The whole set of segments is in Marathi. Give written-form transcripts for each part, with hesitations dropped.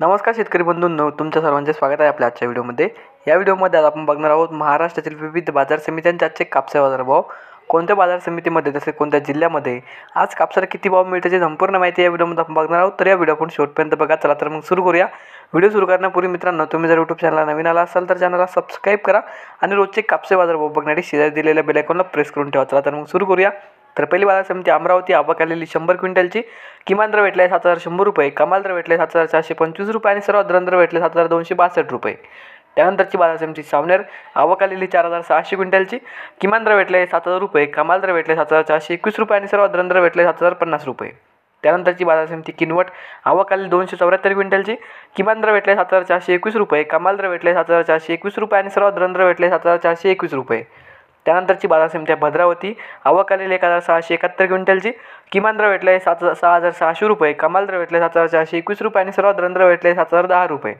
नमस्कार शेतकरी बंधूंनो, तुमच्या सर्वांचे स्वागत आहे आपल्या आजच्या व्हिडिओमध्ये। या व्हिडिओमध्ये आज आपण बघणार आहोत महाराष्ट्रातील विविध बाजार समित्यांचे आजचे कापसा बाजार भाव, कोणत्या बाजार समितीमध्ये तसे कोणत्या जिल्ह्यामध्ये आज कापसाला किती भाव मिळते याची संपूर्ण माहिती या व्हिडिओमध्ये आपण बघणार आहोत। तर या व्हिडिओ आपण शेवटपर्यंत बघा। चला तर मग सुरू करूया। व्हिडिओ सुरू करण्यापूर्वी मित्रांनो, तुम्ही जर यूट्यूब चॅनलला नवीन आला असाल तर चॅनलला सबस्क्राईब करा आणि रोजचे कापसे बाजार भाव बघण्यासाठी शेजारी दिलेल्या बेल आयकॉनला प्रेस करून ठेवा। चला तर मग सुरू करूया। तर पहिली बाजार समिती अमरावती, आवक आलेली 100 क्विंटलची, किमान दर भेटला 7,100 रुपये, कमाल दर भेटले 7,425 रुपये आणि सर्वात दर भेटले 7,262 रुपये। त्यानंतरची बाजार समिती सावनेर, आवक आलेली 4,600 क्विंटलची, किमान दर भेटले 7,000 रुपये, कमाल दर भेटले 7,421 रुपये आणि सर्वात दर भेटले 7,050 रुपये। त्यानंतरची बाजार समिती किनवट, आवक आलेली 274 क्विंटलची, किमान दर भेटले 7,421 रुपये, कमाल दर भेटले 7,421 रुपये आणि सर्वात दर भेटले 7,421 रुपये। त्यानंतरची बाजार समिती भद्रावती, आवक आलेली 1,671 क्विंटलची, किमान दर भेटले 6,600 रुपये, कमाल दर भेटले 7,421 रुपये आणि सर्वात दर भेटले 7,010 रुपये।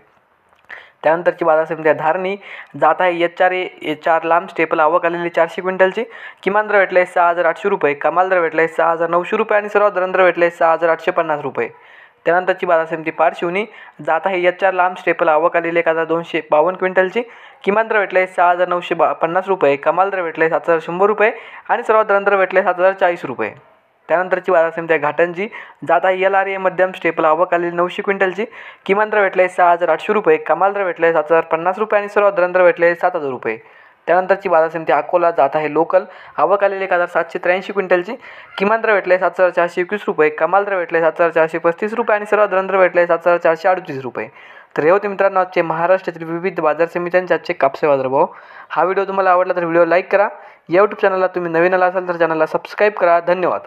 त्यानंतरची बाजार समिती धारणी, जात आहे HR लांब स्टेपल, आवक आलेली 400 क्विंटलची, किमान दर भेटले 6,800 रुपये, कमाल दर भेटले 6,900 रुपये आणि सर्वात दर भेटले 6,850 रुपये। त्यानंतरची बाजार समिती पारशिवनी, जात आहे HR लांब स्टेपल, आवक आलेली 1,252 क्विंटलची, किमान दर भेटले 6,950 रुपये, कमाल दर भेटले 7,100 रुपये आणि सर्वात दर भेटले 7,040 रुपये। त्यानंतरची बाजार समिती घाटंजी, जात आहे LRA मध्यम स्टेपल, आवक आलेली 900 क्विंटलची, किमान दर भेटले 6,800 रुपये, कमाल दर भेटले 7,050 रुपये आणि सर्वात दर भेटले 7,000 रुपये। त्यानंतरची बाजार समिती अकोला, जात आहे लोकल, आवक आलेली 1,783 क्विंटलची, किमान दर भेटले 7,421 रुपये, कमाल दर भेटले 7,435 रुपये आणि सर्वात दर भेटले 7,438 रुपये। तर हे होते मित्रांनो आजचे महाराष्ट्रातील विविध बाजार समित्यांचे आजचे कापसे बाजार भाव। हा व्हिडिओ तुम्हाला आवडला तर व्हिडिओ लाईक करा। यूट्यूब चॅनलला तुम्ही नवीन आला असाल तर चॅनलला सबस्क्राईब करा। धन्यवाद।